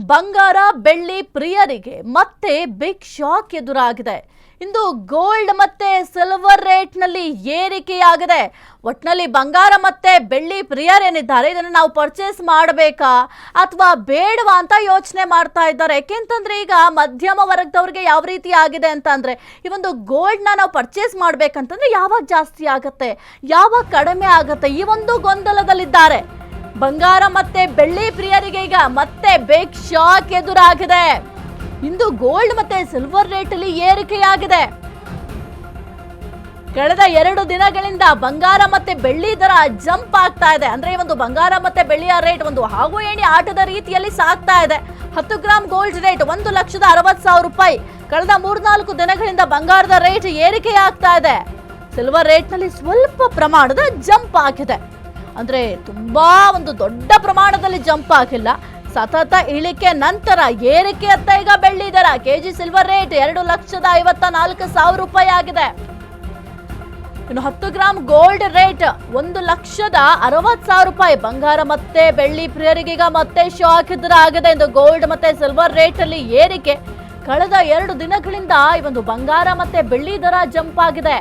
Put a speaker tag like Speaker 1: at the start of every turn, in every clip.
Speaker 1: ಬಂಗಾರ ಬೆಳ್ಳಿ ಪ್ರಿಯರಿಗೆ ಮತ್ತೆ ಬಿಗ್ ಶಾಕ್ ಎದುರಾಗಿದೆ. ಇಂದು ಗೋಲ್ಡ್ ಮತ್ತೆ ಸಿಲ್ವರ್ ರೇಟ್ನಲ್ಲಿ ಏರಿಕೆಯಾಗಿದೆ. ಒಟ್ನಲ್ಲಿ ಬಂಗಾರ ಮತ್ತೆ ಬೆಳ್ಳಿ ಪ್ರಿಯರೇನಿದ್ದಾರೆ ಇದನ್ನು ನಾವು ಪರ್ಚೇಸ್ ಮಾಡಬೇಕಾ ಅಥವಾ ಬೇಡವಾ ಅಂತ ಯೋಚನೆ ಮಾಡ್ತಾ ಇದ್ದಾರೆ. ಯಾಕೆಂತಂದ್ರೆ ಈಗ ಮಧ್ಯಮ ವರ್ಗದವರಿಗೆ ಯಾವ ರೀತಿ ಆಗಿದೆ ಅಂತ ಅಂದ್ರೆ ಈ ಒಂದು ಗೋಲ್ಡ್ನ ನಾವು ಪರ್ಚೇಸ್ ಮಾಡ್ಬೇಕಂತಂದ್ರೆ ಯಾವಾಗ ಜಾಸ್ತಿ ಆಗುತ್ತೆ, ಯಾವಾಗ ಕಡಿಮೆ ಆಗುತ್ತೆ, ಈ ಒಂದು ಗೊಂದಲದಲ್ಲಿದ್ದಾರೆ. ಬಂಗಾರ ಮತ್ತೆ ಬೆಳ್ಳಿ ಪ್ರಿಯರಿಗೆ ಈಗ ಮತ್ತೆ ಬಿಗ್ ಶಾಕ್ ಎದುರಾಗಿದೆ. ಇಂದು ಗೋಲ್ಡ್ ಮತ್ತೆ ಸಿಲ್ವರ್ ರೇಟ್ ಅಲ್ಲಿ ಏರಿಕೆಯಾಗಿದೆ. ಕಳೆದ 2 ದಿನಗಳಿಂದ ಬಂಗಾರ ಮತ್ತೆ ಬೆಳ್ಳಿ ದರ ಜಂಪ್ ಆಗ್ತಾ ಇದೆ. ಅಂದ್ರೆ ಈ ಒಂದು ಬಂಗಾರ ಮತ್ತೆ ಬೆಳ್ಳಿಯ ರೇಟ್ ಒಂದು ಹಾಗು ಏಣಿ ಆಟದ ರೀತಿಯಲ್ಲಿ ಸಾಗ್ತಾ ಇದೆ. 10 ಗ್ರಾಮ್ ಗೋಲ್ಡ್ ರೇಟ್ 1,60,000 ರೂಪಾಯಿ. ಕಳೆದ 3-4 ದಿನಗಳಿಂದ ಬಂಗಾರದ ರೇಟ್ ಏರಿಕೆಯಾಗ್ತಾ ಇದೆ. ಸಿಲ್ವರ್ ರೇಟ್ ನಲ್ಲಿ ಸ್ವಲ್ಪ ಪ್ರಮಾಣದ ಜಂಪ್ ಆಗಿದೆ. ಅಂದ್ರೆ ತುಂಬಾ ಒಂದು ದೊಡ್ಡ ಪ್ರಮಾಣದಲ್ಲಿ ಜಂಪ್ ಆಗಿಲ್ಲ. ಸತತ ಇಳಿಕೆ ನಂತರ ಏರಿಕೆ ಅತ್ತ ಈಗ ಬೆಳ್ಳಿ ದರ. ಕೆಜಿ ಸಿಲ್ವರ್ ರೇಟ್ 2,54,000 ರೂಪಾಯಿ ಆಗಿದೆ. ಇನ್ನು 10 ಗ್ರಾಮ್ ಗೋಲ್ಡ್ ರೇಟ್ 1,60,000 ರೂಪಾಯಿ. ಬಂಗಾರ ಮತ್ತೆ ಬೆಳ್ಳಿ ಪ್ರಿಯರಿಗೆ ಈಗ ಮತ್ತೆ ಶಾಕ್ ಎದುರಾಗಿದೆ. ಎಂದು ಗೋಲ್ಡ್ ಮತ್ತೆ ಸಿಲ್ವರ್ ರೇಟ್ ಅಲ್ಲಿ ಏರಿಕೆ. ಕಳೆದ 2 ದಿನಗಳಿಂದ ಈ ಒಂದು ಬಂಗಾರ ಮತ್ತೆ ಬೆಳ್ಳಿ ದರ ಜಂಪ್ ಆಗಿದೆ.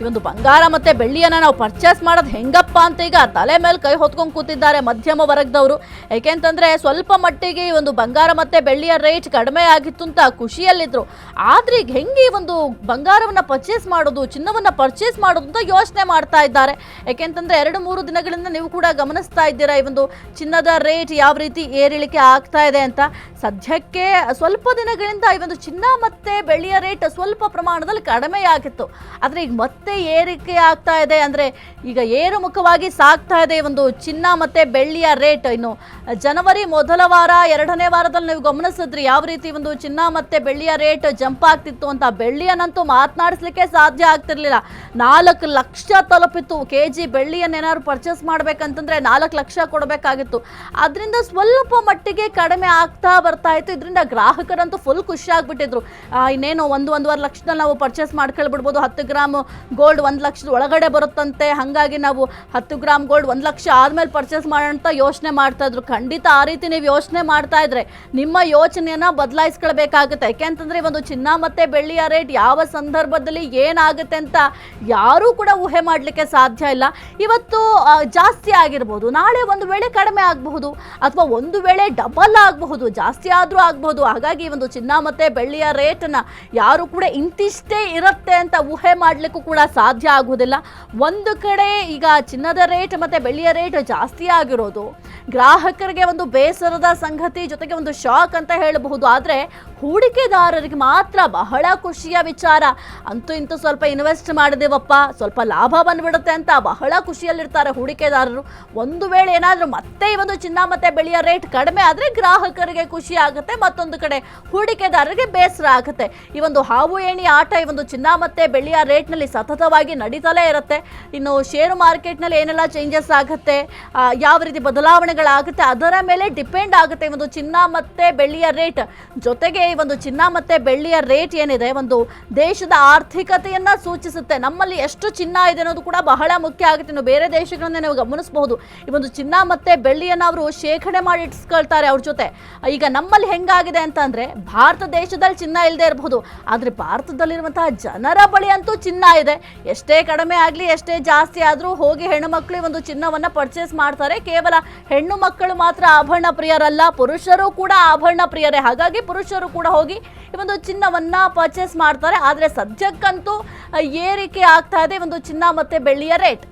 Speaker 1: ಈ ಒಂದು ಬಂಗಾರ ಮತ್ತೆ ಬೆಳ್ಳಿಯನ್ನ ನಾವು ಪರ್ಚೇಸ್ ಮಾಡೋದು ಹೆಂಗಪ್ಪ ಅಂತ ಈಗ ತಲೆ ಮೇಲೆ ಕೈ ಹೊತ್ಕೊಂಡು ಕೂತಿದ್ದಾರೆ ಮಧ್ಯಮ ವರ್ಗದವರು. ಯಾಕೆಂತಂದ್ರೆ ಸ್ವಲ್ಪ ಮಟ್ಟಿಗೆ ಈ ಒಂದು ಬಂಗಾರ ಮತ್ತೆ ಬೆಳ್ಳಿಯ ರೇಟ್ ಕಡಿಮೆ ಆಗಿತ್ತು ಅಂತ ಖುಷಿಯಲ್ಲಿದ್ರು. ಆದ್ರೆ ಈಗ ಹೆಂಗೆ ಈ ಒಂದು ಬಂಗಾರವನ್ನ ಪರ್ಚೇಸ್ ಮಾಡೋದು, ಚಿನ್ನವನ್ನ ಪರ್ಚೇಸ್ ಮಾಡೋದು ಅಂತ ಯೋಚನೆ ಮಾಡ್ತಾ ಇದ್ದಾರೆ. ಯಾಕೆಂತಂದ್ರೆ 2-3 ದಿನಗಳಿಂದ ನೀವು ಕೂಡ ಗಮನಿಸ್ತಾ ಇದ್ದೀರಾ ಈ ಒಂದು ಚಿನ್ನದ ರೇಟ್ ಯಾವ ರೀತಿ ಏರಿಳಿಕೆ ಆಗ್ತಾ ಇದೆ ಅಂತ. ಸದ್ಯಕ್ಕೆ ಸ್ವಲ್ಪ ದಿನಗಳಿಂದ ಈ ಒಂದು ಚಿನ್ನ ಮತ್ತೆ ಬೆಳ್ಳಿಯ ರೇಟ್ ಸ್ವಲ್ಪ ಪ್ರಮಾಣದಲ್ಲಿ ಕಡಿಮೆಯಾಗಿತ್ತು. ಆದ್ರೆ ಈಗ ಮತ್ತೆ ಏರಿಕೆ ಆಗ್ತಾ ಇದೆ. ಅಂದ್ರೆ ಈಗ ಏರುಮುಖವಾಗಿ ಸಾಗ್ತಾ ಇದೆ ಒಂದು ಚಿನ್ನ ಮತ್ತೆ ಬೆಳ್ಳಿಯ ರೇಟ್. ಇನ್ನು ಜನವರಿ ಮೊದಲ ವಾರ 2ನೇ ವಾರದಲ್ಲಿ ನೀವು ಗಮನಿಸಿದ್ರಿ ಯಾವ ರೀತಿ ಒಂದು ಚಿನ್ನ ಮತ್ತೆ ಬೆಳ್ಳಿಯ ರೇಟ್ ಜಂಪ್ ಆಗ್ತಿತ್ತು ಅಂತ. ಬೆಳ್ಳಿಯನ್ನಂತೂ ಮಾತನಾಡಿಸ್ಲಿಕ್ಕೆ ಸಾಧ್ಯ ಆಗ್ತಿರ್ಲಿಲ್ಲ. 4 ಲಕ್ಷ ತಲುಪಿತ್ತು. ಕೆಜಿ ಬೆಳ್ಳಿಯನ್ನೇನಾದ್ರು ಪರ್ಚೇಸ್ ಮಾಡ್ಬೇಕಂತಂದ್ರೆ 4 ಲಕ್ಷ ಕೊಡಬೇಕಾಗಿತ್ತು. ಅದರಿಂದ ಸ್ವಲ್ಪ ಮಟ್ಟಿಗೆ ಕಡಿಮೆ ಆಗ್ತಾ ಬರ್ತಾ ಇತ್ತು. ಇದರಿಂದ ಗ್ರಾಹಕರಂತೂ ಫುಲ್ ಖುಷಿ ಆಗ್ಬಿಟ್ಟಿದ್ರು. ಇನ್ನೇನು 1-1.5 ಲಕ್ಷದಲ್ಲಿ ನಾವು ಪರ್ಚೇಸ್ ಮಾಡ್ಕೊಳ್ಬಿಡ್ಬೋದು. 10 ಗ್ರಾಮ್ ಗೋಲ್ಡ್ 1 ಲಕ್ಷದ ಒಳಗಡೆ ಬರುತ್ತಂತೆ. ಹಾಗಾಗಿ ನಾವು 10 ಗ್ರಾಮ್ ಗೋಲ್ಡ್ 1 ಲಕ್ಷ ಆದ್ಮೇಲೆ ಪರ್ಚೇಸ್ ಮಾಡೋಣ ಅಂತ ಯೋಚನೆ ಮಾಡ್ತಾ ಇದ್ರು. ಖಂಡಿತ ಆ ರೀತಿ ನೀವು ಯೋಚನೆ ಮಾಡ್ತಾ ಇದ್ರೆ ನಿಮ್ಮ ಯೋಚನೆಯನ್ನ ಬದಲಾಯಿಸ್ಕೊಳ್ಬೇಕಾಗುತ್ತೆ. ಯಾಕೆಂತಂದ್ರೆ ಒಂದು ಚಿನ್ನ ಮತ್ತೆ ಬೆಳ್ಳಿಯ ರೇಟ್ ಯಾವ ಸಂದರ್ಭದಲ್ಲಿ ಏನಾಗುತ್ತೆ ಅಂತ ಯಾರೂ ಕೂಡ ಊಹೆ ಮಾಡ್ಲಿಕ್ಕೆ ಸಾಧ್ಯ ಇಲ್ಲ. ಇವತ್ತು ಜಾಸ್ತಿ ಆಗಿರ್ಬೋದು, ನಾಳೆ ಒಂದು ವೇಳೆ ಕಡಿಮೆ ಆಗಬಹುದು, ಅಥವಾ ಒಂದು ವೇಳೆ ಡಬಲ್ ಆಗಬಹುದು, ಜಾಸ್ತಿ ಆದ್ರೂ ಆಗಬಹುದು. ಹಾಗಾಗಿ ಒಂದು ಚಿನ್ನ ಮತ್ತೆ ಬೆಳ್ಳಿಯ ರೇಟನ್ನ ಯಾರು ಕೂಡ ಇಂತಿಷ್ಟೇ ಇರುತ್ತೆ ಅಂತ ಊಹೆ ಮಾಡ್ಲಿಕ್ಕೂ ಕೂಡ ಸಾಧ್ಯ ಆಗುವುದಿಲ್ಲ. ಒಂದು ಕಡೆ ಈಗ ಚಿನ್ನದ ರೇಟ್ ಮತ್ತೆ ಬೆಳ್ಳಿಯ ರೇಟ್ ಜಾಸ್ತಿ ಆಗಿರೋದು ಗ್ರಾಹಕರಿಗೆ ಒಂದು ಬೇಸರದ ಸಂಗತಿ, ಜೊತೆಗೆ ಒಂದು ಶಾಕ್ ಅಂತ ಹೇಳಬಹುದು. ಆದ್ರೆ ಹೂಡಿಕೆದಾರರಿಗೆ ಮಾತ್ರ ಬಹಳ ಖುಷಿಯ ವಿಚಾರ. ಅಂತೂ ಇಂತೂ ಸ್ವಲ್ಪ ಇನ್ವೆಸ್ಟ್ ಮಾಡಿದೇವಪ್ಪ, ಸ್ವಲ್ಪ ಲಾಭ ಬಂದ್ಬಿಡುತ್ತೆ ಅಂತ ಬಹಳ ಖುಷಿಯಲ್ಲಿರ್ತಾರೆ ಹೂಡಿಕೆದಾರರು. ಒಂದು ವೇಳೆ ಏನಾದ್ರೂ ಮತ್ತೆ ಈ ಒಂದು ಚಿನ್ನ ಮತ್ತೆ ಬೆಳ್ಳಿಯ ರೇಟ್ ಕಡಿಮೆ ಆದ್ರೆ ಗ್ರಾಹಕರಿಗೆ ಖುಷಿ ಆಗುತ್ತೆ, ಮತ್ತೊಂದು ಕಡೆ ಹೂಡಿಕೆದಾರರಿಗೆ ಬೇಸರ ಆಗುತ್ತೆ. ಈ ಒಂದು ಹಾವು ಏಣಿ ಆಟ ಈ ಒಂದು ಚಿನ್ನ ಮತ್ತೆ ಬೆಳ್ಳಿಯ ರೇಟ್ ನಲ್ಲಿ ಸತತವಾಗಿ ನಡೀತಲೇ ಇರುತ್ತೆ. ಇನ್ನು ಷೇರು ಮಾರ್ಕೆಟ್ ನಲ್ಲಿ ಏನೆಲ್ಲ ಚೇಂಜಸ್ ಆಗುತ್ತೆ, ಯಾವ ರೀತಿ ಬದಲಾವಣೆಗಳಾಗುತ್ತೆ ಅದರ ಮೇಲೆ ಡಿಪೆಂಡ್ ಆಗುತ್ತೆ ಒಂದು ಚಿನ್ನ ಮತ್ತೆ ಬೆಳ್ಳಿಯ ರೇಟ್. ಜೊತೆಗೆ ಈ ಒಂದು ಚಿನ್ನ ಮತ್ತೆ ಬೆಳ್ಳಿಯ ರೇಟ್ ಏನಿದೆ ಒಂದು ದೇಶದ ಆರ್ಥಿಕತೆಯನ್ನ ಸೂಚಿಸುತ್ತೆ. ನಮ್ಮಲ್ಲಿ ಎಷ್ಟು ಚಿನ್ನ ಇದೆ ಅನ್ನೋದು ಕೂಡ ಬಹಳ ಮುಖ್ಯ ಆಗುತ್ತೆ. ಇನ್ನು ಬೇರೆ ದೇಶಗಳನ್ನ ನೀವು ಗಮನಿಸಬಹುದು, ಈ ಒಂದು ಚಿನ್ನ ಮತ್ತೆ ಬೆಳ್ಳಿಯನ್ನ ಅವರು ಶೇಖರಣೆ ಮಾಡಿ ಇಟ್ಸ್ಕೊಳ್ತಾರೆ ಅವ್ರ ಜೊತೆ. ಈಗ ನಮ್ಮಲ್ಲಿ ಹೆಂಗಾಗಿದೆ ಅಂತ ಅಂದ್ರೆ ಭಾರತ ದೇಶದಲ್ಲಿ ಚಿನ್ನ ಇಲ್ಲದೆ ಇರಬಹುದು, ಆದ್ರೆ ಭಾರತದಲ್ಲಿರುವಂತಹ ಜನರ ಬಳಿ ಅಂತೂ ಚಿನ್ನ ಇದೆ. ಎಷ್ಟೇ ಕಡಿಮೆ ಆಗ್ಲಿ, ಎಷ್ಟೇ ಜಾಸ್ತಿ ಆದ್ರೂ ಹೋಗಿ ಹೆಣ್ಣು ಮಕ್ಕಳು ಒಂದು ಚಿನ್ನವನ್ನ ಪರ್ಚೇಸ್ ಮಾಡ್ತಾರೆ. ಕೇವಲ ಹೆಣ್ಣು ಮಕ್ಕಳು ಮಾತ್ರ ಆಭರಣ ಪ್ರಿಯರಲ್ಲ, ಪುರುಷರು ಕೂಡ ಆಭರಣ ಪ್ರಿಯರೇ. ಹಾಗಾಗಿ ಪುರುಷರು ಕೂಡ ಹೋಗಿ ಈ ಒಂದು ಚಿನ್ನವನ್ನ ಪರ್ಚೇಸ್ ಮಾಡ್ತಾರೆ. ಆದ್ರೆ ಸದ್ಯಕ್ಕಂತೂ ಏರಿಕೆ ಆಗ್ತಾ ಇದೆ ಒಂದು ಚಿನ್ನ ಮತ್ತೆ ಬೆಳ್ಳಿಯ ರೇಟ್.